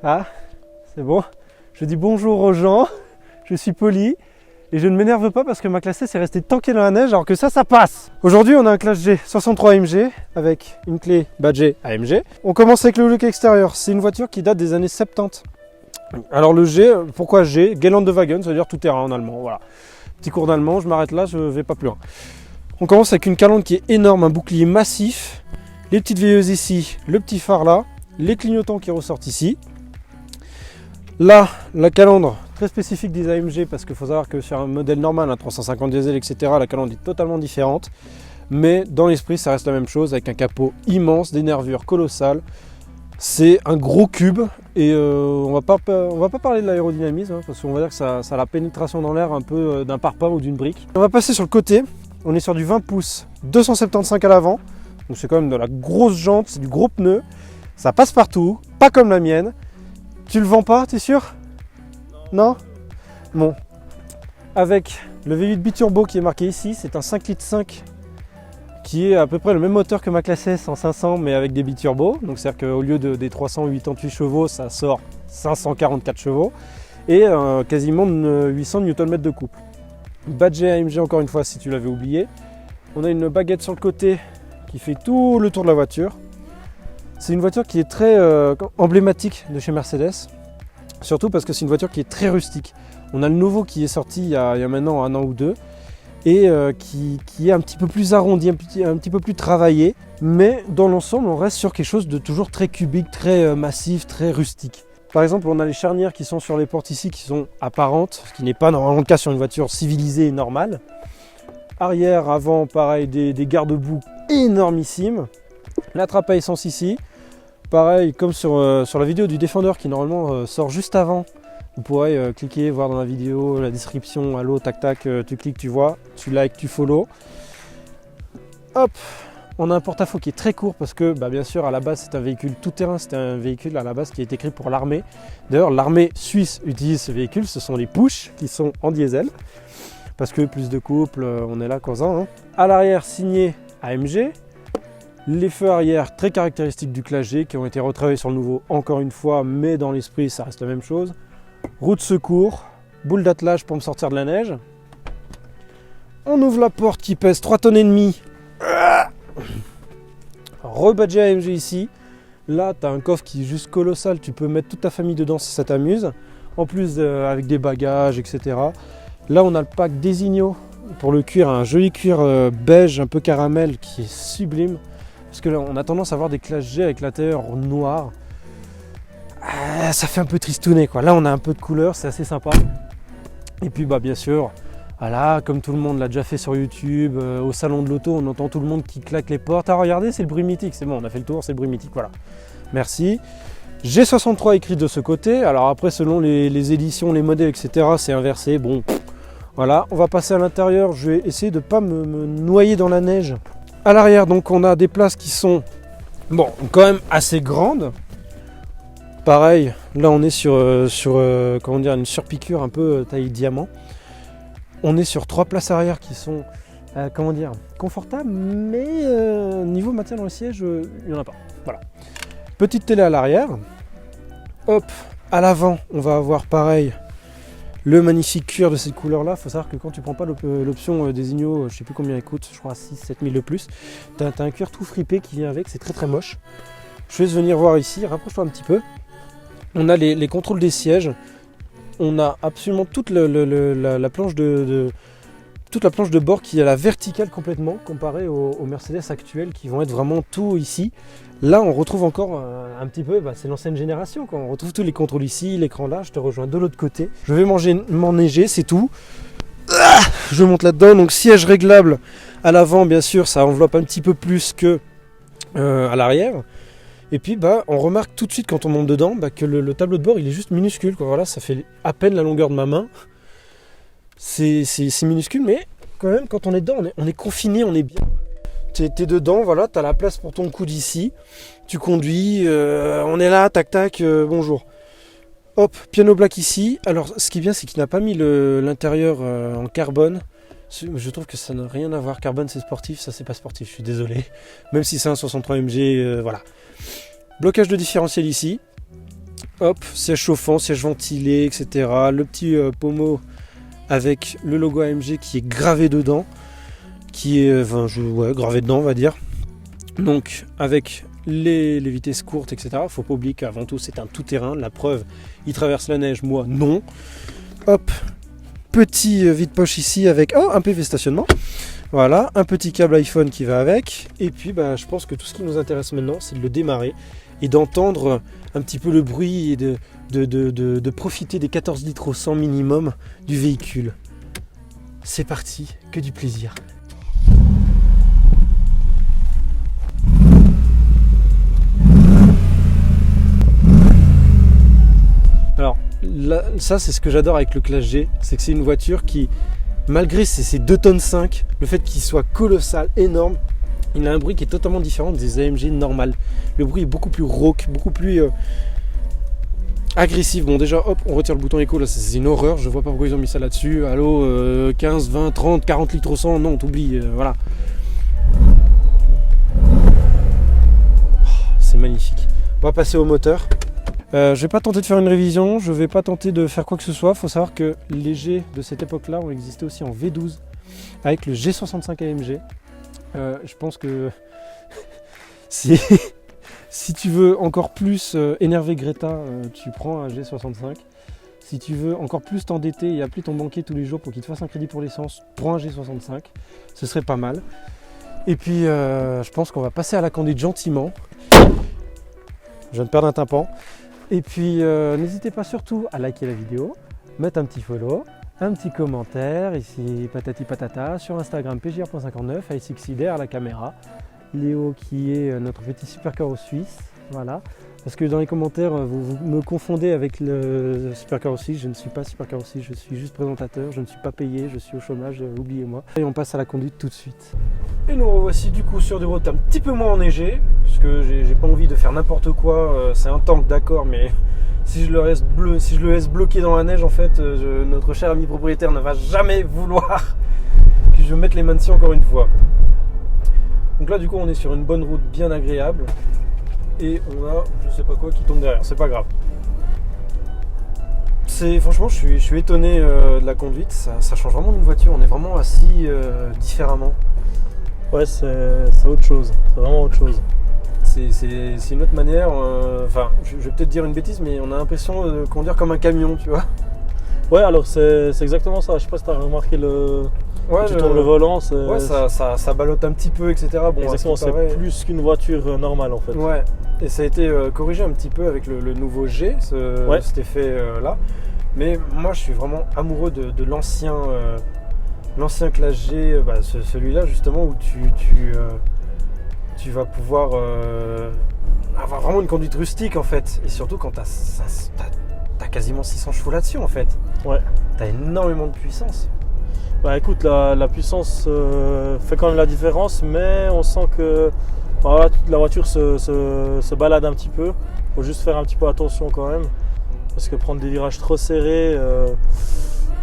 Ah, c'est bon. Je dis bonjour aux gens, je suis poli et je ne m'énerve pas parce que ma classe S est restée tanké dans la neige alors que ça passe. Aujourd'hui, on a un classe G 63 AMG avec une clé badgée AMG. On commence avec le look extérieur. C'est une voiture qui date des années 70. Alors le G, pourquoi G? Geländewagen, ça veut dire tout terrain en allemand. Voilà. Petit cours d'allemand, je m'arrête là, je ne vais pas plus loin. On commence avec une calandre qui est énorme, un bouclier massif, les petites veilleuses ici, le petit phare là, les clignotants qui ressortent ici. Là, la calandre très spécifique des AMG parce qu'il faut savoir que sur un modèle normal, un 350 diesel, etc., la calandre est totalement différente. Mais dans l'esprit, ça reste la même chose avec un capot immense, des nervures colossales. C'est un gros cube et on va pas parler de l'aérodynamisme hein, parce qu'on va dire que ça a la pénétration dans l'air un peu d'un parpaing ou d'une brique. On va passer sur le côté. On est sur du 20 pouces, 275 à l'avant. Donc c'est quand même de la grosse jante, c'est du gros pneu. Ça passe partout, pas comme la mienne. Tu le vends pas, t'es sûr? Non? Bon. Avec le V8 biturbo qui est marqué ici, c'est un 5,5 litres qui est à peu près le même moteur que ma classe S en 500 mais avec des biturbos. Donc c'est-à-dire qu'au lieu des 388 chevaux, ça sort 544 chevaux et quasiment 800 Nm de couple. Badgé AMG encore une fois si tu l'avais oublié. On a une baguette sur le côté qui fait tout le tour de la voiture. C'est une voiture qui est très emblématique de chez Mercedes, surtout parce que c'est une voiture qui est très rustique. On a le nouveau qui est sorti il y a maintenant un an ou deux et qui est un petit peu plus arrondi, un petit peu plus travaillé, mais dans l'ensemble on reste sur quelque chose de toujours très cubique, très massif, très rustique. Par exemple, on a les charnières qui sont sur les portes ici qui sont apparentes, ce qui n'est pas normalement le cas sur une voiture civilisée et normale. Arrière, avant, pareil, des garde-boue énormissimes. La trappe à essence ici, pareil comme sur la vidéo du Defender qui normalement sort juste avant. Vous pourrez cliquer, voir dans la vidéo, la description, allô, tac tac, tu cliques, tu vois, tu likes, tu follow. Hop, on a un porte-à-faux qui est très court parce que bien sûr à la base c'est un véhicule tout-terrain, c'est un véhicule à la base qui a été créé pour l'armée. D'ailleurs l'armée suisse utilise ce véhicule, ce sont les push qui sont en diesel. Parce que plus de couple, on est là causant. Hein. À l'arrière signé AMG. Les feux arrière très caractéristiques du classe G qui ont été retravaillés sur le nouveau encore une fois, mais dans l'esprit ça reste la même chose. Roue de secours, boule d'attelage pour me sortir de la neige. On ouvre la porte qui pèse 3,5 tonnes. Rebadgé AMG ici. Là tu as un coffre qui est juste colossal, tu peux mettre toute ta famille dedans si ça t'amuse. En plus avec des bagages, etc. Là on a le pack Designo pour le cuir, un joli cuir beige un peu caramel qui est sublime. Parce que là on a tendance à avoir des classes G avec l'intérieur noir. Ça fait un peu tristounet quoi. Là on a un peu de couleur, c'est assez sympa. Et puis bien sûr, voilà, comme tout le monde l'a déjà fait sur YouTube, au salon de l'auto, on entend tout le monde qui claque les portes. Ah regardez, c'est le bruit mythique, c'est bon, on a fait le tour, c'est le bruit mythique, voilà. Merci. G63 écrit de ce côté, alors après selon les éditions, les modèles, etc. c'est inversé, bon. Voilà, on va passer à l'intérieur, je vais essayer de ne pas me noyer dans la neige. À l'arrière, donc on a des places qui sont quand même assez grandes. Pareil, là on est sur comment dire, une surpiqûre un peu taille diamant. On est sur 3 places arrière qui sont comment dire, confortables, mais niveau maintien dans le siège, il n'y en a pas. Voilà. Petite télé à l'arrière. Hop, à l'avant, on va avoir pareil le magnifique cuir de cette couleur là. Il faut savoir que quand tu prends pas l'option Designo, je sais plus combien il coûte, je crois 6-7 000 de plus, tu as un cuir tout fripé qui vient avec, c'est très très moche. Je vais venir voir ici, rapproche-toi un petit peu. On a les contrôles des sièges, on a absolument toute la planche toute la planche de bord qui est à la verticale complètement comparée aux Mercedes actuels qui vont être vraiment tout ici. Là on retrouve encore un petit peu, c'est l'ancienne génération quoi. On retrouve tous les contrôles ici, l'écran là, je te rejoins de l'autre côté. Je vais m'enneiger, c'est tout. Je monte là-dedans, donc siège réglable à l'avant bien sûr, ça enveloppe un petit peu plus que à l'arrière. Et puis on remarque tout de suite quand on monte dedans que le tableau de bord il est juste minuscule quoi. Voilà, ça fait à peine la longueur de ma main. C'est minuscule, mais quand même quand on est dedans, on est confiné, on est bien. T'es dedans, voilà, t'as la place pour ton coude ici. Tu conduis, on est là, tac tac, bonjour. Hop, piano black ici. Alors ce qui est bien c'est qu'il n'a pas mis l'intérieur en carbone. Je trouve que ça n'a rien à voir. Carbone c'est sportif, ça c'est pas sportif, je suis désolé. Même si c'est un 63 MG, voilà. Blocage de différentiel ici. hop, siège chauffant, siège ventilé, etc. Le petit pommeau avec le logo AMG qui est gravé dedans, qui est gravé dedans on va dire. Donc avec les vitesses courtes, etc. Faut pas oublier qu'avant tout c'est un tout-terrain. La preuve, il traverse la neige, moi non. Hop, petit vide-poche ici avec un PV stationnement. Voilà, un petit câble iPhone qui va avec. Et puis je pense que tout ce qui nous intéresse maintenant, c'est de le démarrer et d'entendre un petit peu le bruit et de profiter des 14 litres au 100 minimum du véhicule. C'est parti, que du plaisir. Alors là, ça c'est ce que j'adore avec le Classe G, c'est que c'est une voiture qui, malgré ses 2 tonnes 5, le fait qu'il soit colossal, énorme, il a un bruit qui est totalement différent des AMG normales. Le bruit est beaucoup plus rauque, beaucoup plus agressif. Bon déjà hop, on retire le bouton écho, là c'est une horreur, je vois pas pourquoi ils ont mis ça là-dessus. Allô, 15, 20, 30, 40 litres au 100, non t'oublies, voilà. C'est magnifique. On va passer au moteur. Je vais pas tenter de faire une révision, je vais pas tenter de faire quoi que ce soit. Faut savoir que les G de cette époque-là ont existé aussi en V12 avec le G65 AMG. Je pense que si tu veux encore plus énerver Greta, tu prends un G65. Si tu veux encore plus t'endetter et appeler ton banquier tous les jours pour qu'il te fasse un crédit pour l'essence, prends un G65. Ce serait pas mal. Et puis je pense qu'on va passer à la conduite gentiment. Je viens de perdre un tympan. Et puis n'hésitez pas surtout à liker la vidéo, mettre un petit follow, un petit commentaire, ici patati patata, sur Instagram pjr.59, iCXI derrière la caméra, Léo qui est notre petit supercar suisse, voilà. Parce que dans les commentaires, vous me confondez avec le supercar suisse, je ne suis pas supercar suisse, je suis juste présentateur, je ne suis pas payé, je suis au chômage, oubliez-moi. Et on passe à la conduite tout de suite. Et nous revoici du coup sur des routes un petit peu moins enneigées, parce que j'ai pas envie de faire n'importe quoi, c'est un tank d'accord, mais si je le laisse bloqué dans la neige, en fait, notre cher ami propriétaire ne va jamais vouloir que je mette les mains dessus encore une fois. Donc là du coup on est sur une bonne route bien agréable. Et on a je sais pas quoi qui tombe derrière, c'est pas grave. Franchement je suis étonné de la conduite, ça change vraiment d'une voiture, on est vraiment assis différemment. Ouais c'est autre chose, c'est vraiment autre chose. C'est une autre manière, enfin je vais peut-être dire une bêtise mais on a l'impression de conduire comme un camion, tu vois. Ouais alors c'est exactement ça, je sais pas si t'as remarqué tu tournes le volant, ouais, ça ballotte un petit peu, etc. Bon, exactement, c'est plus qu'une voiture normale en fait. Ouais, et ça a été corrigé un petit peu avec le nouveau G, cet effet là. Mais moi je suis vraiment amoureux de l'ancien Classe G, celui-là justement où tu vas pouvoir avoir vraiment une conduite rustique en fait. Et surtout quand t'as quasiment 600 chevaux là-dessus en fait. Ouais. T'as énormément de puissance. Bah écoute, la puissance fait quand même la différence, mais on sent que la voiture se balade un petit peu. Faut juste faire un petit peu attention quand même, parce que prendre des virages trop serrés,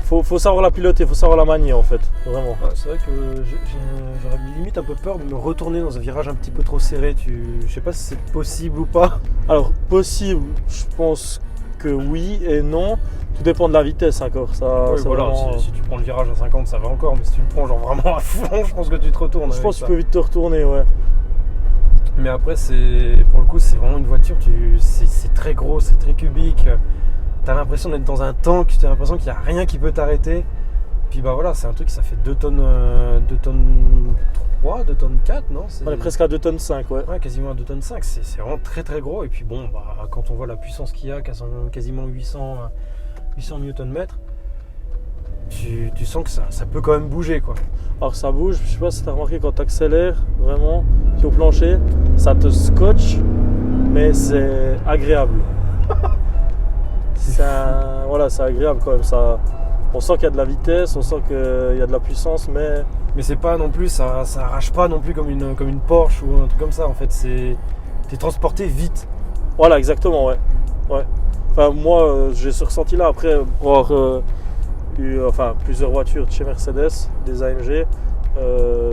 faut savoir la piloter, faut savoir la manier en fait, vraiment. Ouais, c'est vrai que j'aurais limite un peu peur de me retourner dans un virage un petit peu trop serré. Je sais pas si c'est possible ou pas. Alors possible, je pense que oui et non. Tout dépend de la vitesse encore. Ça, oui, voilà, vraiment... si tu prends le virage à 50 ça va encore, mais si tu le prends genre vraiment à fond, je pense que tu te retournes. Je pense que tu peux vite te retourner, ouais. Mais après pour le coup c'est vraiment une voiture, c'est très gros, c'est très cubique. T'as l'impression d'être dans un tank, t'as l'impression qu'il n'y a rien qui peut t'arrêter. Puis voilà, c'est un truc, ça fait 2 tonnes 3, 2 tonnes 4, non? On est presque à 2 tonnes 5, ouais. Ouais, quasiment à 2 tonnes 5, c'est vraiment très très gros. Et puis bon, quand on voit la puissance qu'il y a, quasiment 800 Nm, tu sens que ça peut quand même bouger quoi. Alors ça bouge, je sais pas si tu as remarqué quand tu accélères vraiment, au plancher, ça te scotche, mais c'est agréable. C'est agréable quand même. On sent qu'il y a de la vitesse, on sent qu'il y a de la puissance, mais c'est pas non plus, ça arrache pas non plus comme une Porsche ou un truc comme ça en fait. T'es transporté vite. Voilà, exactement, ouais. Enfin, moi, j'ai ce ressenti-là après avoir eu plusieurs voitures de chez Mercedes, des AMG.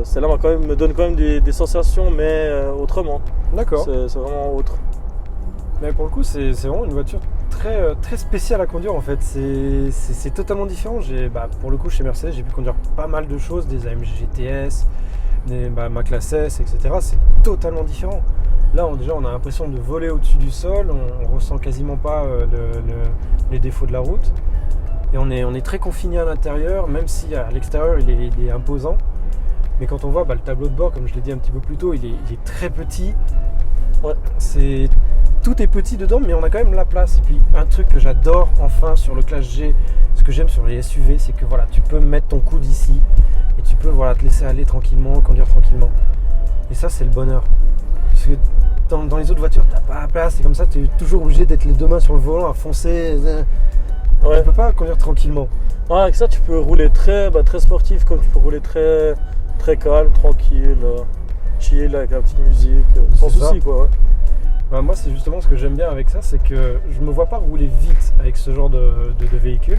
Celle-là me donne quand même des sensations, mais autrement. D'accord. C'est vraiment autre. Mais pour le coup, c'est vraiment une voiture très spéciale à conduire en fait. C'est totalement différent. Pour le coup, chez Mercedes, j'ai pu conduire pas mal de choses, des AMG GTS, ma classe S, etc. C'est totalement différent. Là, on a l'impression de voler au-dessus du sol, on ressent quasiment pas les défauts de la route. Et on est très confiné à l'intérieur, même si à l'extérieur il est imposant. Mais quand on voit le tableau de bord, comme je l'ai dit un petit peu plus tôt, il est très petit. Ouais, tout est petit dedans, mais on a quand même la place. Et puis un truc que j'adore enfin sur le Classe G, ce que j'aime sur les SUV, c'est que tu peux mettre ton coude ici et tu peux te laisser aller tranquillement, conduire tranquillement. Et ça, c'est le bonheur. Parce que dans les autres voitures, t'as pas la place, c'est comme ça, tu es toujours obligé d'être les deux mains sur le volant à foncer. Ouais. Tu peux pas conduire tranquillement. Ouais, avec ça, tu peux rouler très sportif, comme tu peux rouler très calme, tranquille, chill avec la petite musique, sans souci quoi. Ouais. Moi, c'est justement ce que j'aime bien avec ça, c'est que je me vois pas rouler vite avec ce genre de véhicule.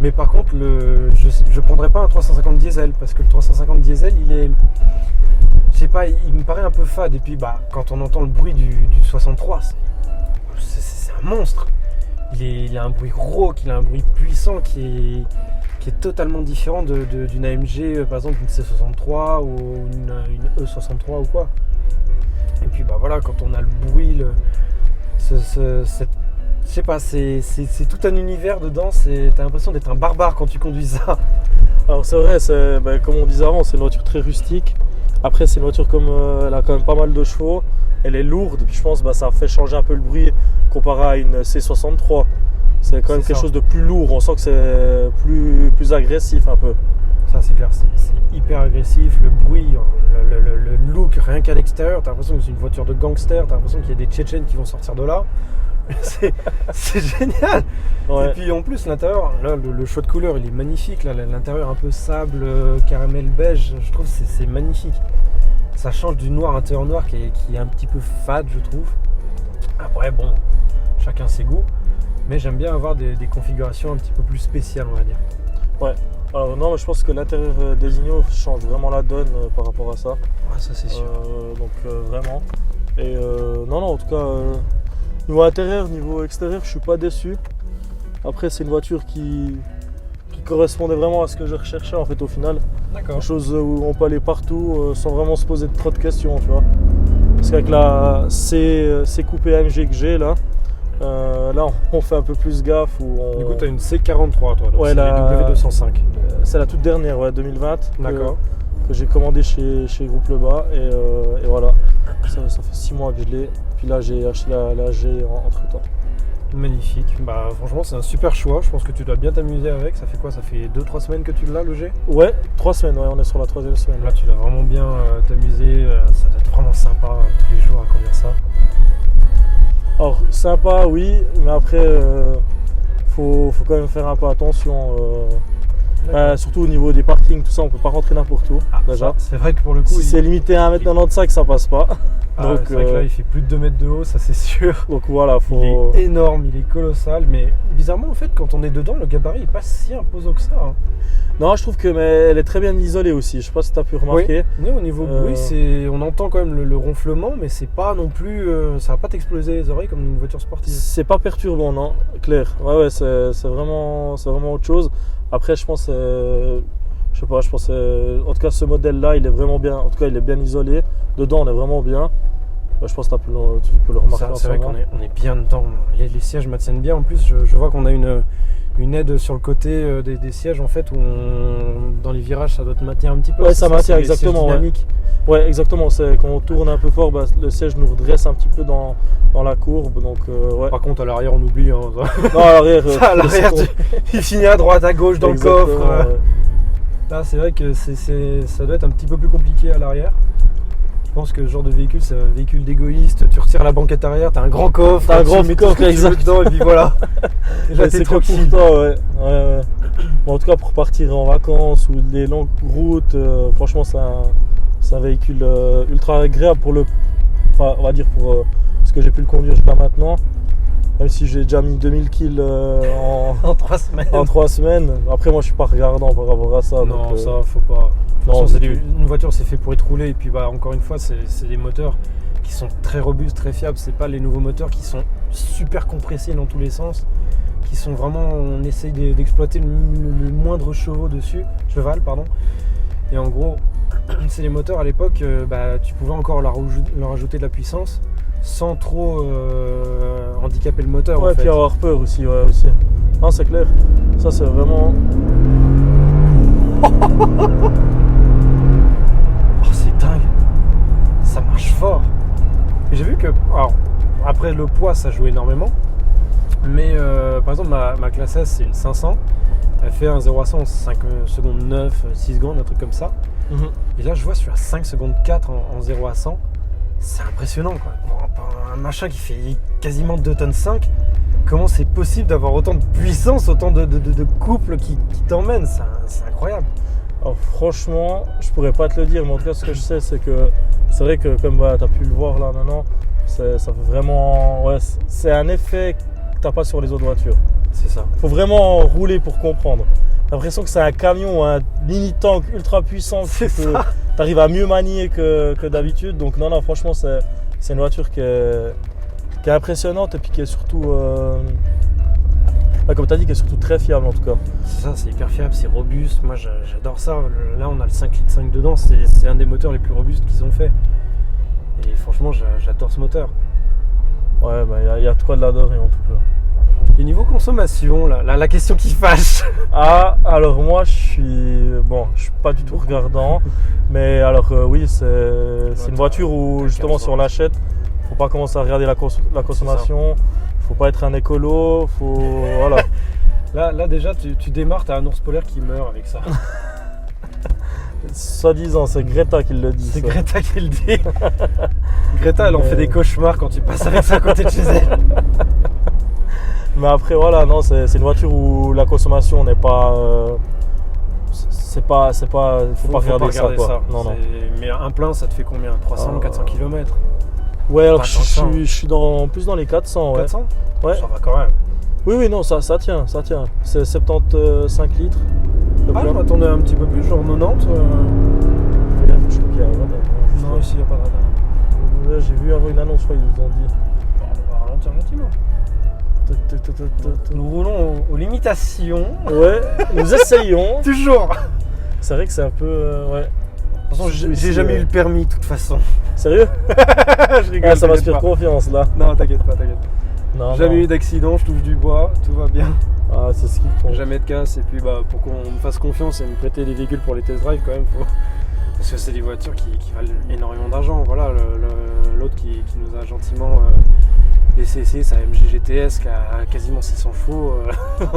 Mais par contre, je prendrais pas un 350 diesel, parce que le 350 diesel, il me paraît un peu fade. Et puis quand on entend le bruit du 63, c'est un monstre. Il a un bruit rauque, il a un bruit puissant qui est totalement différent d'une AMG, par exemple une C63 ou une E63 ou quoi. Et puis quand on a le bruit, je sais pas, c'est tout un univers dedans, t'as l'impression d'être un barbare quand tu conduis ça. Alors c'est vrai, comme on disait avant, c'est une voiture très rustique. Après c'est une voiture elle a quand même pas mal de chevaux, elle est lourde, puis je pense ça fait changer un peu le bruit comparé à une C63. C'est quand même quelque chose de plus lourd, on sent que c'est plus agressif un peu. Ça c'est clair, c'est hyper agressif, le bruit, le look, rien qu'à l'extérieur, t'as l'impression que c'est une voiture de gangster, t'as l'impression qu'il y a des Tchétchènes qui vont sortir de là. C'est génial. Ouais. Et puis en plus l'intérieur, là le choix de couleur il est magnifique, là, l'intérieur un peu sable, caramel beige, je trouve que c'est magnifique. Ça change du noir, intérieur noir qui est un petit peu fade je trouve. Après chacun ses goûts, mais j'aime bien avoir des configurations un petit peu plus spéciales on va dire. Ouais. Alors non, mais je pense que l'intérieur des Ignos change vraiment la donne par rapport à ça. Ah, ça c'est sûr. Vraiment. Et non, en tout cas, niveau intérieur, niveau extérieur, je suis pas déçu. Après, c'est une voiture qui correspondait vraiment à ce que je recherchais en fait au final. D'accord. Une chose où on peut aller partout sans vraiment se poser trop de questions, tu vois. Parce qu'avec la C coupé AMG que j'ai là, on fait un peu plus gaffe. Du coup, tu as une C43 toi, donc ouais, c'est la W205. C'est la toute dernière, 2020. D'accord. Que j'ai commandé chez Groupe Lebas. Et voilà, ça fait 6 mois que je l'ai. Puis là, j'ai acheté la G entre temps. Magnifique. Franchement, c'est un super choix. Je pense que tu dois bien t'amuser avec. Ça fait quoi? Ça fait 2-3 semaines que tu l'as, le G? Ouais, 3 semaines. Ouais, on est sur la 3e semaine. Là, tu dois vraiment bien t'amuser. Ça doit être vraiment sympa tous les jours à conduire ça. Alors sympa oui, mais après faut quand même faire un peu attention. Surtout au niveau des parkings, tout ça, on peut pas rentrer n'importe où. Déjà. C'est vrai que pour le coup, si c'est limité à 1m95, ça passe pas. Donc, c'est vrai que là, il fait plus de 2 mètres de haut, ça c'est sûr. Donc voilà, il est énorme, il est colossal, mais bizarrement en fait, quand on est dedans, le gabarit est pas si imposant que ça. Hein. Non, je trouve elle est très bien isolée aussi. Je sais pas si tu as pu remarquer. Oui, au niveau bruit, on entend quand même le ronflement, mais c'est pas non plus, ça va pas t'exploser les oreilles comme une voiture sportive. C'est pas perturbant, non, clair. Ouais, c'est vraiment autre chose. Après, je pense, en tout cas, ce modèle-là, il est vraiment bien. En tout cas, il est bien isolé. Dedans, on est vraiment bien. Je pense que tu peux le remarquer. C'est vrai qu'on est bien dedans. Les sièges maintiennent bien. En plus, je vois qu'on a une aide sur le côté des sièges en fait où dans les virages ça doit te maintenir un petit peu. Ouais, ça maintient exactement. Ouais, exactement. C'est quand on tourne un peu fort, le siège nous redresse un petit peu dans la courbe. Donc, ouais. Par contre, à l'arrière, on oublie. Hein, non, à l'arrière, il finit à droite, à gauche dans exactement, le coffre. Ouais. Là, c'est vrai que ça doit être un petit peu plus compliqué à l'arrière. Je pense que ce genre de véhicule, c'est un véhicule d'égoïste. Tu retires la banquette arrière, t'as un grand coffre, t'as un grand coffre dedans, et puis voilà. Et là, t'es tranquille. Ouais. Bon, en tout cas, pour partir en vacances ou les longues routes, franchement, c'est un véhicule ultra agréable on va dire pour ce que j'ai pu le conduire jusqu'à maintenant. Même si j'ai déjà mis 2000 kills en 3 semaines. En 3 semaines. Après, moi, je suis pas regardant par rapport à ça. Non, donc, ça, faut pas. Non, une voiture, c'est fait pour être roulé. Et puis, encore une fois, c'est des moteurs qui qui sont très robustes, très fiables. C'est pas les nouveaux moteurs qui sont super compressés dans tous les sens, qui sont vraiment, on essaye d'exploiter le moindre cheval, pardon. Et en gros, c'est les moteurs à l'époque, tu pouvais encore leur ajouter de la puissance sans trop handicaper le moteur. Ouais, en fait. Puis avoir peur aussi, aussi. Non, c'est clair. Ça, c'est vraiment. Oh, c'est dingue. Ça marche fort. Et j'ai vu que, alors, après le poids, ça joue énormément. Mais par exemple, ma classe S, c'est une 500. Elle fait un 0 à 100 en 5 secondes 9, 6 secondes, un truc comme ça. Et là, je vois sur 5 secondes 4 en 0 à 100. C'est impressionnant, quoi. Un machin qui fait quasiment 2 tonnes 5. Comment c'est possible d'avoir autant de puissance, autant de couple qui t'emmène? C'est incroyable. Alors, franchement, je pourrais pas te le dire, mais en tout cas, ce que je sais, c'est que c'est vrai que comme tu as pu le voir là maintenant, ça fait vraiment. Ouais, c'est un effet que tu n'as pas sur les autres voitures. C'est ça. Il faut vraiment rouler pour comprendre. J'ai l'impression que c'est un camion, un mini tank ultra puissant que tu arrives à mieux manier que d'habitude. Donc, non, franchement, c'est une voiture qui est impressionnante et puis qui est surtout. Comme tu as dit, qui est surtout très fiable en tout cas. C'est ça, c'est hyper fiable, c'est robuste. Moi j'adore ça. Là on a le 5 litres 5 dedans, c'est un des moteurs les plus robustes qu'ils ont fait. Et franchement j'adore ce moteur. Ouais, y a de quoi de l'adorer en tout cas. Et niveau consommation, la question qui fâche. Ah, alors moi je suis pas du tout regardant. Mais alors oui, c'est une voiture où justement si on l'achète, faut pas commencer à regarder la consommation. Faut pas être un écolo, voilà. Là déjà tu démarres, t'as un ours polaire qui meurt avec ça. Soi-disant, c'est Greta qui le dit. C'est Greta qui le dit. Greta elle en fait des cauchemars quand tu passes avec ça à côté de chez elle. Mais après voilà, non, c'est une voiture où la consommation n'est pas. Faut pas regarder ça. Non. Mais un plein ça te fait combien? 300, 400 km? Ouais, alors je suis plus dans les 400. 400 ouais. Ça va quand même. Oui, non, ça tient. C'est 75 litres. Je m'attendais un petit peu plus, genre 90. Je crois qu'il y a un radar. Non, ici il n'y a pas de radar. J'ai vu avant une annonce, je crois qu'ils nous ont dit. On va ralentir gentiment. Nous roulons aux limitations. Ouais, nous essayons. Toujours. C'est vrai que c'est un peu. Ouais. De toute façon, j'ai jamais eu le permis de toute façon. Sérieux? Je rigole. Ça m'inspire confiance là. Non, t'inquiète pas. Non, jamais eu d'accident, je touche du bois, tout va bien. Ah, c'est ce qu'il faut. Jamais de casse, et puis pour qu'on me fasse confiance et me prêter des véhicules pour les test drive quand même, parce que c'est des voitures qui valent énormément d'argent. Voilà, l'autre qui nous a gentiment laissé essayer sa MG GTS qui a quasiment 600 chevaux,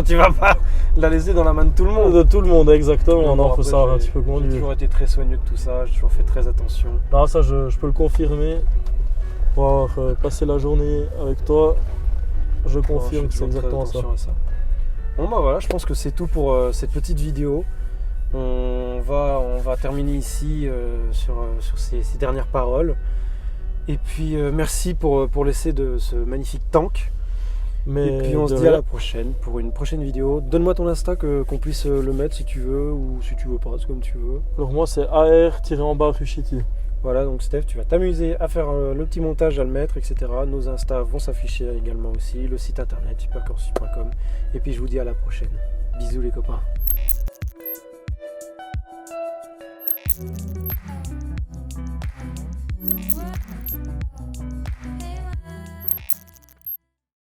tu vas pas la laisser dans la main de tout le monde. De tout le monde, exactement. Non, faut savoir un petit peu conduire. J'ai toujours été très soigneux de tout ça, j'ai toujours fait très attention. Non, ça je peux le confirmer. Pour avoir passé la journée avec toi, je confirme que c'est exactement ça. Bon voilà, je pense que c'est tout pour cette petite vidéo. On va terminer ici sur ces dernières paroles. Et puis merci pour l'essai de ce magnifique tank. Et puis on se dit à la prochaine pour une prochaine vidéo. Donne-moi ton Insta qu'on puisse le mettre si tu veux ou si tu veux pas, c'est comme tu veux. Alors moi c'est AR-Rushiti. Voilà, donc Steph, tu vas t'amuser à faire le petit montage, à le mettre, etc. Nos Insta vont s'afficher également aussi, le site internet supercorsu.com. Et puis je vous dis à la prochaine. Bisous les copains.